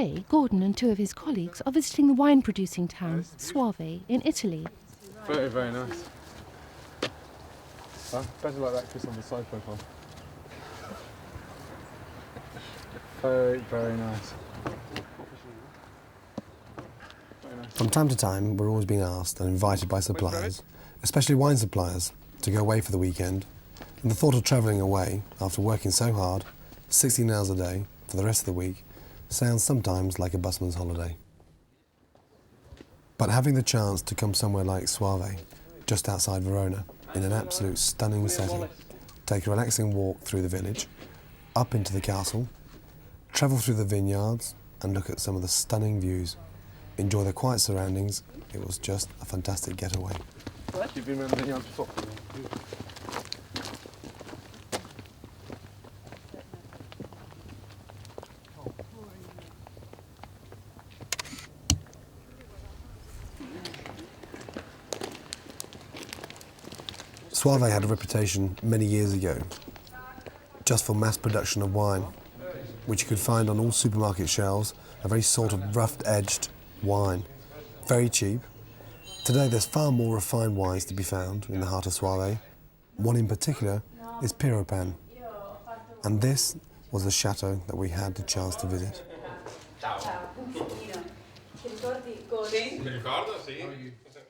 Today, Gordon and two of his colleagues are visiting the wine-producing town, Soave, in Italy. Very, very nice. Huh? Better like that kiss on the side profile. Very, very nice. From time to time, we're always being asked and invited by suppliers, especially wine suppliers, to go away for the weekend. And the thought of travelling away, after working so hard, 16 hours a day, for the rest of the week, sounds sometimes like a busman's holiday. But having the chance to come somewhere like Soave, just outside Verona, in an absolute stunning setting, take a relaxing walk through the village, up into the castle, travel through the vineyards and look at some of the stunning views, enjoy the quiet surroundings, it was just a fantastic getaway. You've been around the vineyards before? Soave had a reputation many years ago just for mass production of wine, which you could find on all supermarket shelves, a very sort of rough-edged wine, very cheap. Today there's far more refined wines to be found in the heart of Soave. One in particular is Piropan, and this was the chateau that we had the chance to visit.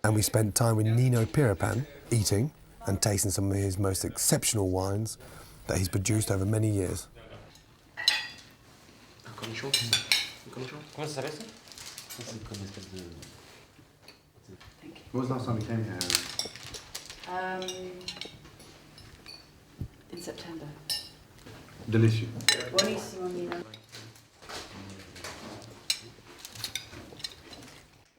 And we spent time with Nino Piropan, eating and tasting some of his most exceptional wines that he's produced over many years. When was the last time you came here? In September. Delicious. Buonissimo, Nino.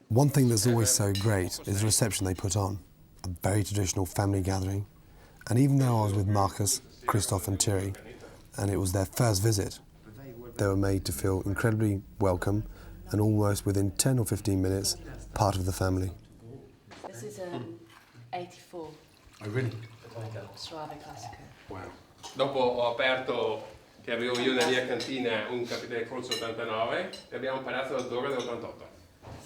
One thing that's always so great is the reception they put on. A very traditional family gathering. And even though I was with Marcus, Christophe and Thierry, and it was their first visit, they were made to feel incredibly welcome and almost within 10 or 15 minutes, part of the family. This is 84. Oh, really? Soave Classico. Wow. Dopo ho aperto, che avevo io nella mia cantina, un Capitale Corso 89 e abbiamo imparato il Douro dell'88.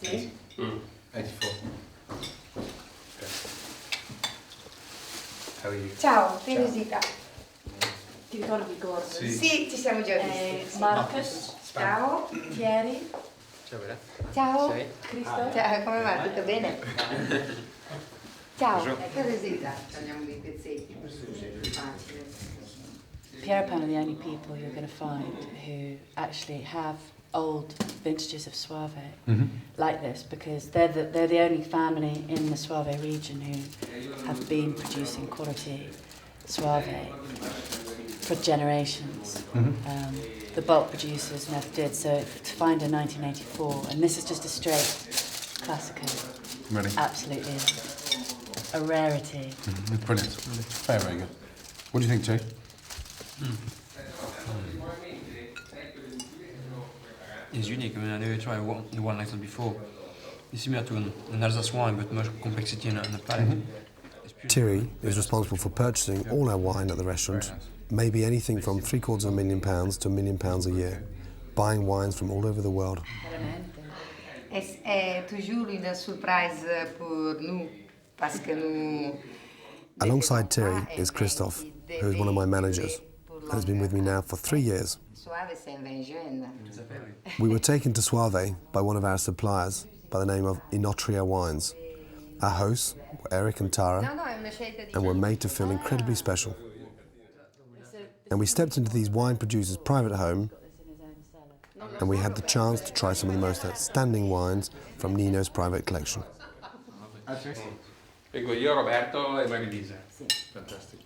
Sì? 84. How are you? Ciao, Teresita. Ti ricordi Gordon? Sì, ci siamo già visti. Marcus. Ciao. Thierry. Ciao, Vera. Ciao. Cristo. Ciao, come va? Tutto bene? Ciao. Teresita. Tagliamo dei pezzetti, così facile. Piropan are the only people you're going to find who actually have old vintages of Soave like this, because they're the only family in the Soave region who have been producing quality Soave for generations. The bulk producers never did, so to find a 1984, and this is just a straight Classico, Really? absolutely a rarity. It's brilliant. Very, very good. What do you think, Jay? It's unique. I mean, I never tried the one like that before. It's similar to an Alsace wine, but much complexity and a palate. Thierry is responsible for purchasing all our wine at the restaurant, maybe anything from £750,000 to £1 million a year, buying wines from all over the world. È toujours une surprise pour nous, parce que nous... Alongside Thierry is Christophe, who is one of my managers, and has been with me now for 3 years. We were taken to Soave by one of our suppliers by the name of Inotria Wines. Our hosts were Eric and Tara, and were made to feel incredibly special. And we stepped into these wine producers' private home, and we had the chance to try some of the most outstanding wines from Nino's private collection. Vengo io, Roberto e Marilisa. Fantastic.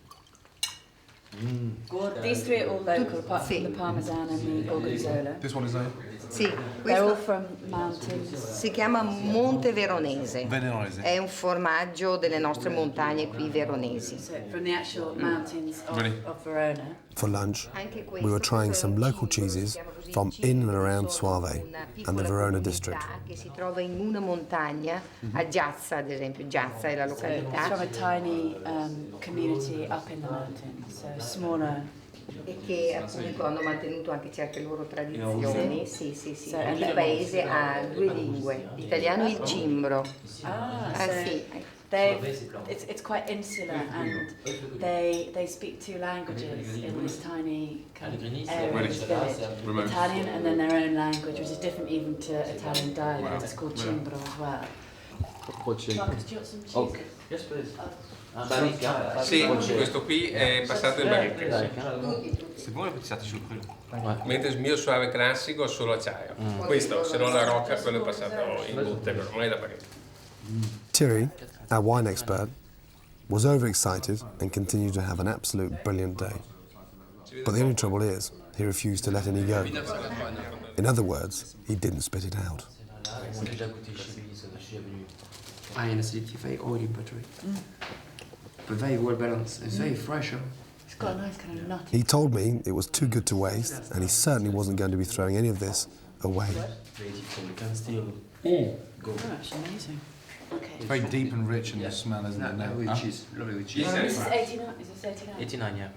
These three are all local, apart from the Parmesan and the Gorgonzola. This one is a... Sì, They're all questo from mountains. si chiama Monte Veronese. Veronese. È un formaggio delle nostre montagne qui veronesi. So from the actual mountains Really? of Verona. For lunch, we were trying some local cheeses from in and around Soave and the Verona district. Che si trova in una montagna, a Giazza ad esempio, Giazza è la So it's from località. a tiny community up in the mountains, so a smaller e che appunto hanno mantenuto anche certe loro tradizioni. Sì. Il paese ha due lingue, l'italiano e il cimbro. Sì. It's quite insular, and they speak two languages in this tiny kind of area, this village. Italian and then their own language, which is different even to Italian dialect. It's called cimbro as well. Marcus, do you want some cheese? Okay. Yes, please. Sì, questo qui è passato in barrica. C'est bon le petit artichaut cru. Mentre il mio suave classico è solo acciaio. Questo, se no la rocca, quello è passato in botte, però ormai da barrica. Thierry, our wine expert, was overexcited and continued to have an absolute brilliant day. But the only trouble is, he refused to let any go. In other words, he didn't spit it out. High in acidity, very oily, buttery. But very well balanced. It's very fresh. It's got a nice kind of nutty. He told me it was too good to waste, and he certainly wasn't going to be throwing any of this away. Oh, that's amazing. Okay. Very deep and rich in the smell, isn't it? Lovely with cheese. Lovely with cheese. This is 89. Is this 89? 89, yeah.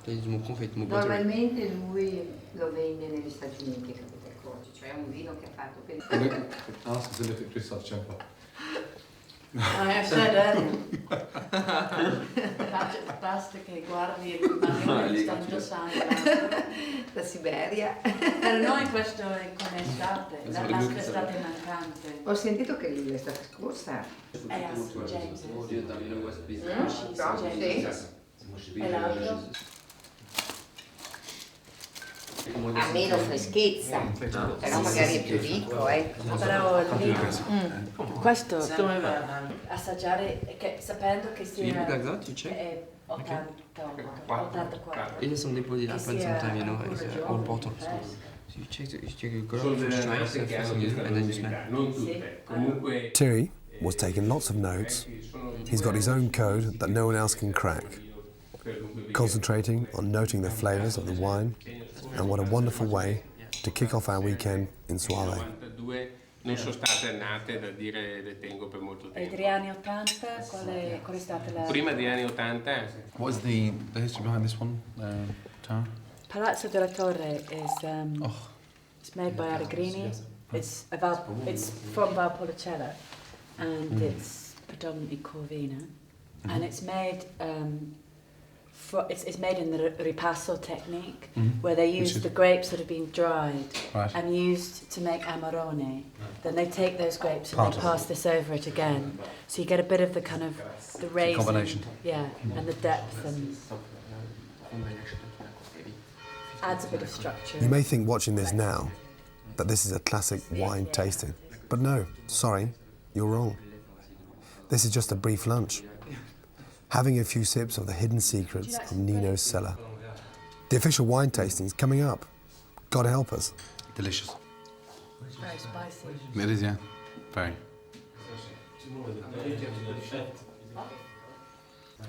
Dit is mijn confit, mijn buttery. Normalmente lui lo vende negli Stati Uniti, capite accorgi, cioè è un vino che ha fatto per... Ask him to look at Christoph's jumper. I said earlier. Basta che guardi il marino che sta indossando da Siberia. per noi questo è come estate, la estate mancante. Ho sentito che l'estate scorsa James. Sì. E l'altro? Ha meno freschezza, però magari è più ricco, Però lì, questo doveva assaggiare sapendo che sia è 84. It is some depot di happen sometime, you know, it's all bottle. So you check the girl first try, and then you smell. Non tutte. Comunque Thierry was taking lots of notes. He's got his own code that no one else can crack, concentrating on noting the flavours of the wine, and what a wonderful way to kick off our weekend in Soave. 92 non sono state nate da dire le tengo per molto E tempo. degli anni 80 qual è stata la... Prima degli anni 80 What is the history behind this one, Tara? Palazzo della Torre is it's made by Allegrini. It's from Valpolicella, and it's predominantly Corvina, and it's made it's made in the ripasso technique, where they use the grapes that have been dried and used to make Amarone. Then they take those grapes and they pass this over it again, so you get a bit of the kind of the raisin, combination. yeah, and the depth, and adds a bit of structure. You may think watching this now that this is a classic wine tasting, but no, sorry, you're wrong. This is just a brief lunch, having a few sips of the hidden secrets of Nino's cellar. The official wine tasting's coming up. God help us. Delicious. Very spicy. It is, yeah. Very.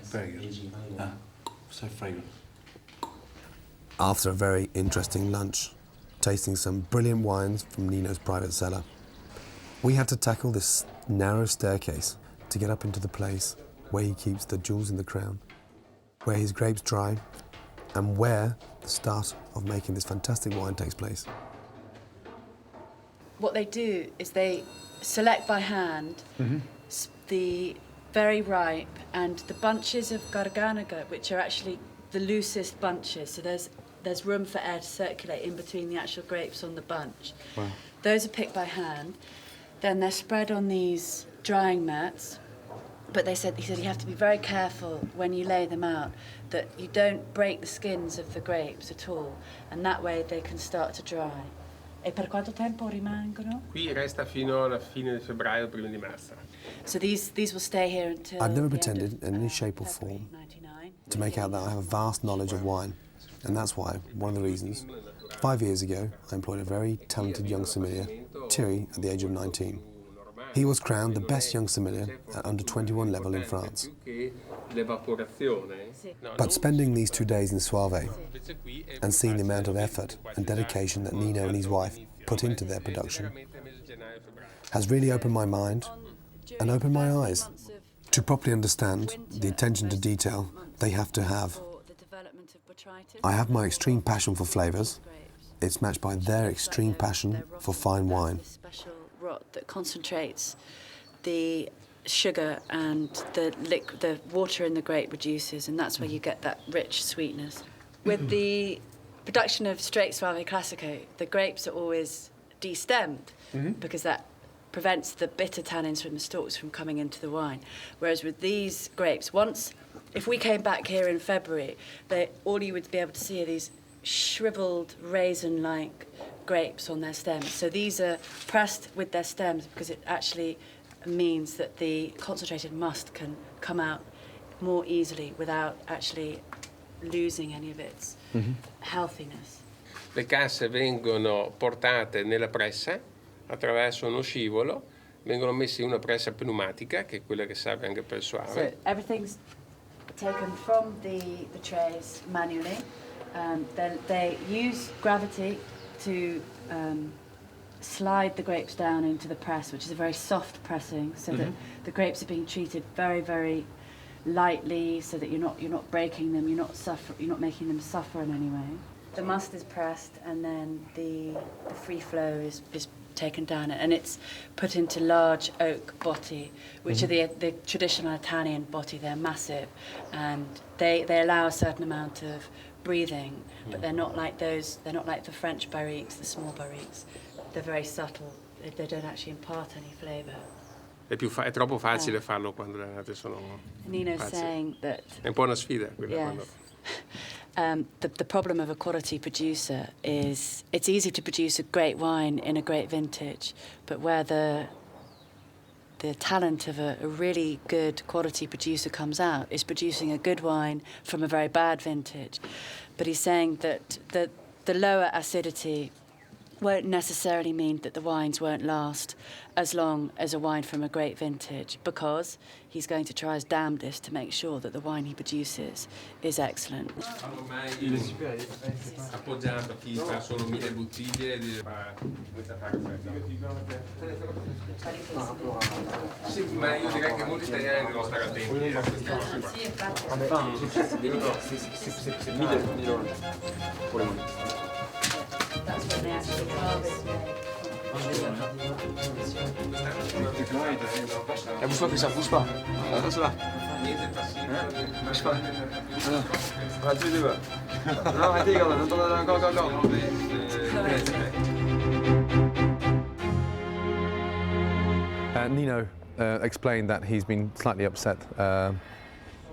Very good. So fragrant. After a very interesting lunch, tasting some brilliant wines from Nino's private cellar, we had to tackle this narrow staircase to get up into the place where he keeps the jewels in the crown, where his grapes dry, and where the start of making this fantastic wine takes place. What they do is they select by hand the very ripe and the bunches of garganaga, which are actually the loosest bunches. So there's room for air to circulate in between the actual grapes on the bunch. Wow. Those are picked by hand. Then they're spread on these drying mats. But he said you have to be very careful when you lay them out that you don't break the skins of the grapes at all, and that way they can start to dry. E per quanto tempo rimangono? qui resta fino alla fine di febbraio, prima di marzo. So these will stay here until I've never the end pretended of, in any shape or February form 99. to make out that I have a vast knowledge of wine, and that's why, one of the reasons, 5 years ago, I employed a very talented young sommelier, Thierry, at the age of 19. He was crowned the best young sommelier at under 21 level in France. But spending these 2 days in Soave and seeing the amount of effort and dedication that Nino and his wife put into their production has really opened my mind and opened my eyes to properly understand the attention to detail they have to have I have my extreme passion for flavours. It's matched by their extreme passion for fine wine. This special rot that concentrates the sugar and the water in the grape reduces, and that's where you get that rich sweetness. With the production of straight Soave Classico, the grapes are always destemmed because that prevents the bitter tannins from the stalks from coming into the wine. Whereas with these grapes, if we came back here in February, all you would be able to see are these shriveled raisin-like grapes on their stems. So these are pressed with their stems because it actually means that the concentrated must can come out more easily without actually losing any of its healthiness. Le casse vengono portate nella pressa attraverso uno scivolo, vengono messe in una pressa pneumatica, che è quella che serve anche per il So Soave. everything's taken from the trays manually. They use gravity to slide the grapes down into the press, which is a very soft pressing, so that the grapes are being treated very, very lightly, so that you're not breaking them, you're not making them suffer in any way. The must is pressed, and then the free flow is taken down, and it's put into large oak botti, which are the traditional Italian botti. They're massive, and they allow a certain amount of breathing, but they're not like the French barriques, the small barriques. They're very subtle. They don't actually impart any flavour. È troppo facile farlo quando le annate sono Nino's pazze. saying that È un po' una sfida quella yes. quando... The problem of a quality producer is it's easy to produce a great wine in a great vintage, but where the talent of a really good quality producer comes out is producing a good wine from a very bad vintage. But he's saying that the lower acidity won't necessarily mean that the wines won't last as long as a wine from a great vintage, because he's going to try his damnedest to make sure that the wine he produces is excellent. Il è appoggiato chi fa solo 1000 bottiglie di Sì, ma io direi che molti italiani devono stare attenti a questa cosa qua. Sì, infatti. That's when they actually harvest La bouge pas que ça bouge pas. Reste là. Bouge pas. Alors, tous les deux. Non, arrêtez, regarde, encore. Nino explained that he's been slightly upset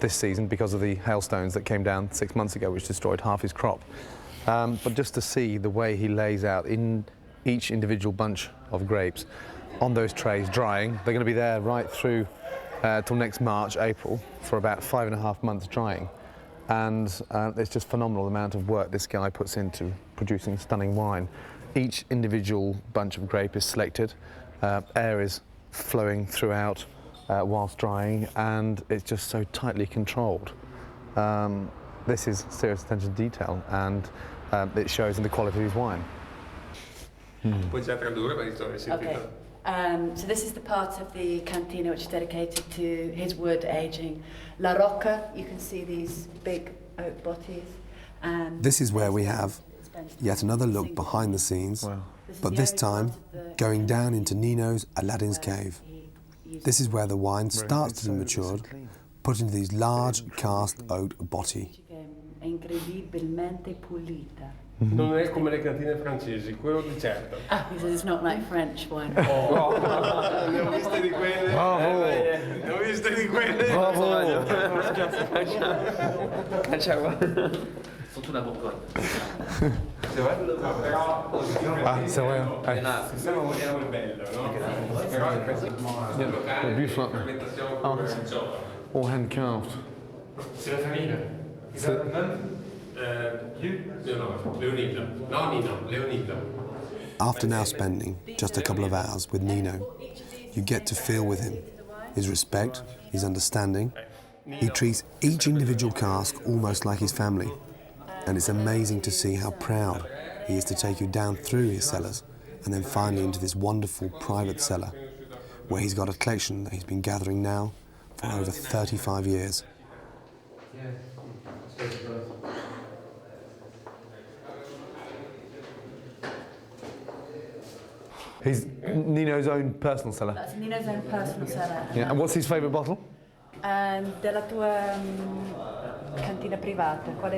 this season because of the hailstones that came down 6 months ago, which destroyed half his crop. But just to see the way he lays out in each individual bunch of grapes on those trays drying, they're going to be there right through till next March, April, for about 5.5 months drying. And it's just phenomenal the amount of work this guy puts into producing stunning wine. Each individual bunch of grape is selected, air is flowing throughout whilst drying, and it's just so tightly controlled. This is serious attention to detail, and it shows in the quality of his wine. Puoi già tradurre, ma Okay. So this is the part of the cantina which is dedicated to his wood aging. La Rocca, you can see these big oak botties. And This is where we have yet another look behind the scenes, but this time going down into Nino's Aladdin's Cave. This is where the wine starts to be matured, put into these large cast oak botti. È incredibilmente pulita. Non è come le cantine francesi, quello di certo. He says it's not like French wine. Ne ho viste di quelle. Bravo! Ne ho viste di quelle. Bravo! Surtout la Bourgogne. C'est vrai? Ah, c'est vrai. Se non vogliamo il bello, no? Però è Le buff là. All hand carved. C'est la famille. Leonida. After now spending just a couple of hours with Nino, you get to feel with him his respect, his understanding. He treats each individual cask almost like his family, and it's amazing to see how proud he is to take you down through his cellars and then finally into this wonderful private cellar where he's got a collection that he's been gathering now for over 35 years. He's Nino's own personal cellar. That's Nino's own personal cellar. Yeah. And what's his favourite bottle? Della tua cantina privata, qual è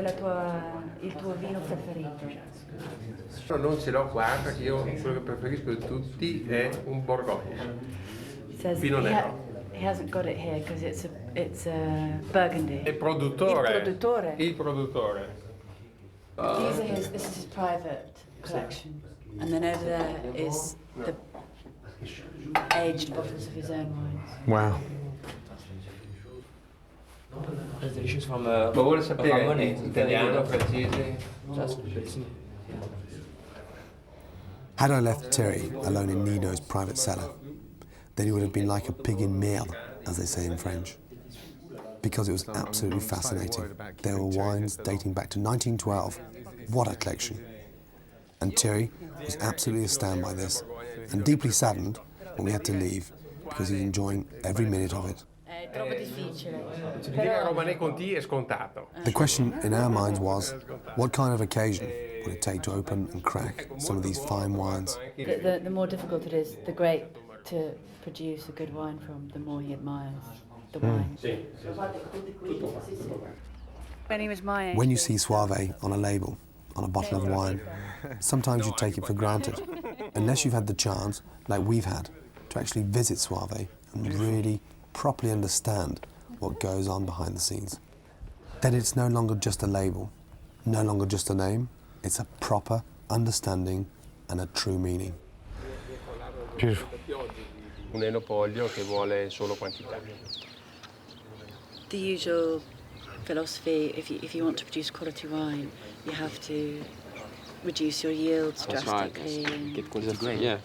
il tuo vino preferito? Non ce l'ho qua perché io quello che preferisco di tutti è un Borgogna. Vino nero. He hasn't got it here because it's Burgundy. Il produttore. Il produttore. This is his private collection, and then over there is the aged bottles of his own wines. Wow. It's delicious from Ma vuole sapere Ramone, italiano, francese? Had I left Thierry alone in Nino's private cellar, then he would have been like a pig in merde, as they say in French. Because it was absolutely fascinating. There were wines dating back to 1912. What a collection. And Thierry was absolutely astounded by this, and deeply saddened when we had to leave, because he's enjoying every minute of it. The question in our minds was, what kind of occasion would it take to open and crack some of these fine wines? The more difficult it is, the grape to produce a good wine from, the more he admires the wine. When you see Soave on a label, on a bottle of wine, sometimes you take it for granted, unless you've had the chance, like we've had, to actually visit Soave and really properly understand what goes on behind the scenes. Then it's no longer just a label, no longer just a name, it's a proper understanding and a true meaning. Beautiful. Un enopolio che vuole solo quantità. The usual philosophy, if you want to produce quality wine, you have to reduce your yields drastically. Right. Get quality grain. Yeah.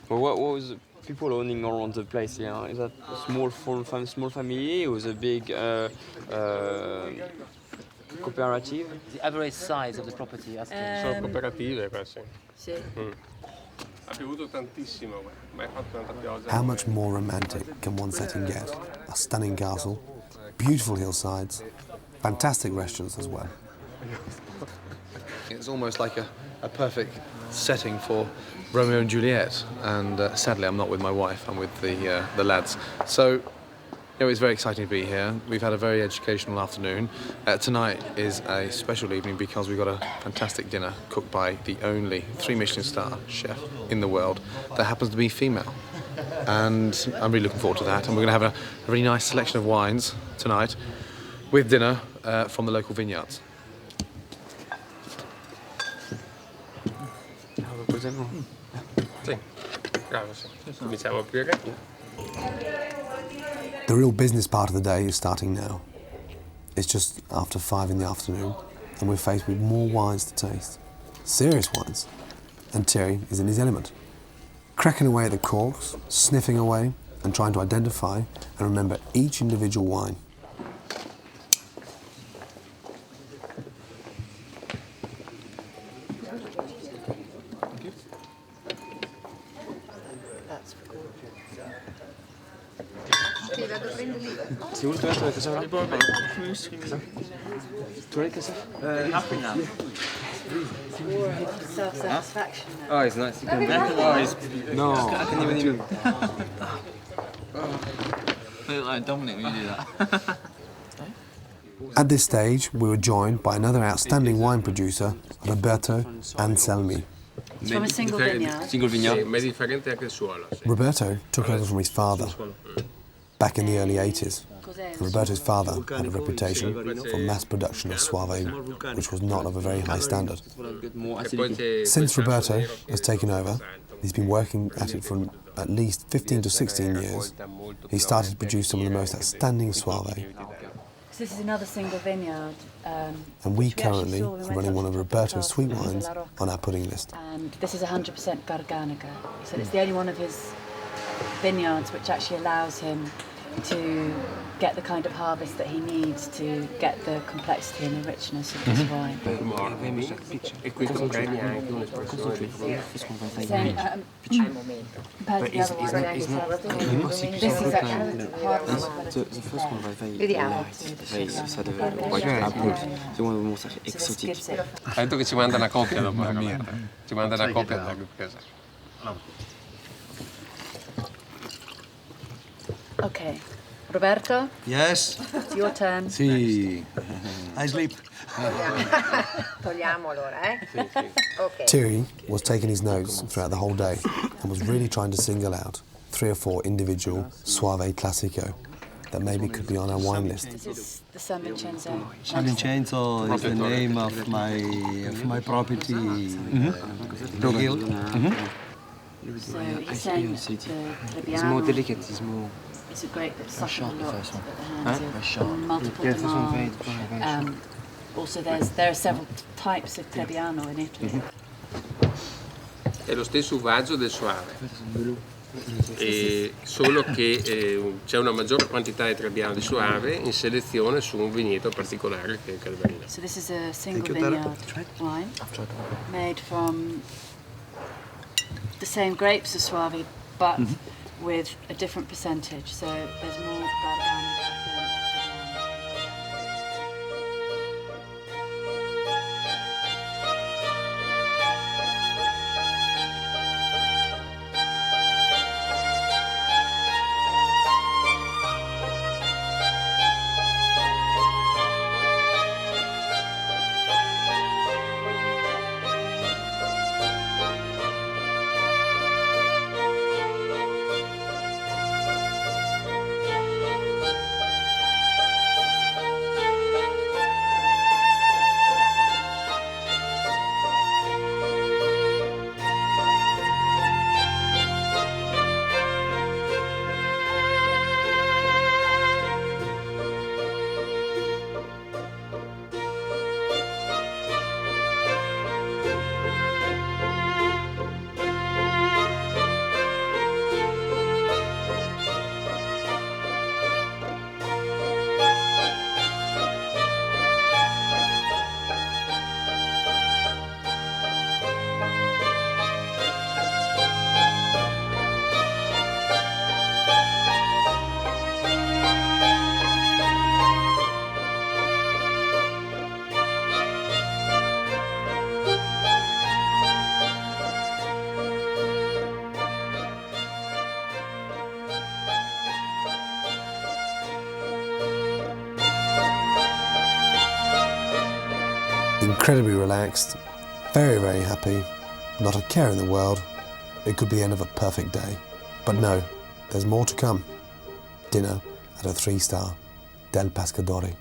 Well, what was people owning around the place? Yeah, is that a small family or was a big cooperative? The average size of the property. Sono cooperative queste. Sì. Ha bevuto tantissimo, ma hai fatto tanta pioggia. How much more romantic can one setting get? A stunning castle, beautiful hillsides, fantastic restaurants as well. It's almost like a perfect setting for Romeo and Juliet, and sadly I'm not with my wife, I'm with the lads. So, you know, it's very exciting to be here. We've had a very educational afternoon. Tonight is a special evening because we've got a fantastic dinner cooked by the only 3 Michelin star chef in the world that happens to be female. And I'm really looking forward to that. And we're going to have a really nice selection of wines tonight with dinner from the local vineyards. Sì, bravo, sì. Cominciamo a aprire. The real business part of the day is starting now. It's just after 5 in the afternoon, and we're faced with more wines to taste. Serious wines. And Thierry is in his element. Cracking away at the corks, sniffing away, and trying to identify and remember each individual wine. C'est où le toilette avec ça là? Toilette avec ça? Nothing now. Self-satisfaction. Oh, it's nice. You can no. I can even do Look like Dominic when you do that. At this stage, we were joined by another outstanding wine producer, Roberto Anselmi. It's from a single vineyard. single vineyard. Sì, ma è differente anche il suolo. Sì. Roberto took over from his father back in the early 80s. And Roberto's father had a reputation for mass production of Soave, which was not of a very high standard. Since Roberto has taken over, he's been working at it for at least 15 to 16 years. He started to produce some of the most outstanding Soave. So this is another single vineyard. And we currently are running one of Roberto's sweet wines on our pudding list. And this is 100% Garganica. So it's the only one of his vineyards which actually allows him to get the kind of harvest that he needs to get the complexity and the richness of this wine. E qui comprende anche un'espressione di Compared to the other one, this is actually harvest. The first one was very Vediamo. ça devait quite apple. The one was exotic. Ha detto che ci manda una copia dopo. Ci manda una copia da casa. Okay. Roberto, Yes. it's your turn. Sì. I sleep. Togliamo allora, eh? Ok. Thierry was taking his notes throughout the whole day and was really trying to single out 3 or 4 individual Soave Classico that maybe could be on our wine list. This is the San Vincenzo. San Vincenzo is the name of my property. The hill. So he's saying that the Trebbiano is a grape that suffers a lot at the hands of multiple demand. Also, there are several types of Trebbiano in Italy. È lo stesso uvaggio del Soave, solo che c'è una maggiore quantità di Trebbiano di Soave in selezione su un vigneto particolare che è il Calvarino. So this is a single vineyard wine made from the same grapes as Soave, but with a different percentage. So there's more Galgano than Incredibly relaxed, very, very happy, not a care in the world. It could be the end of a perfect day. But no, there's more to come. Dinner at a 3-star Del Pescadori.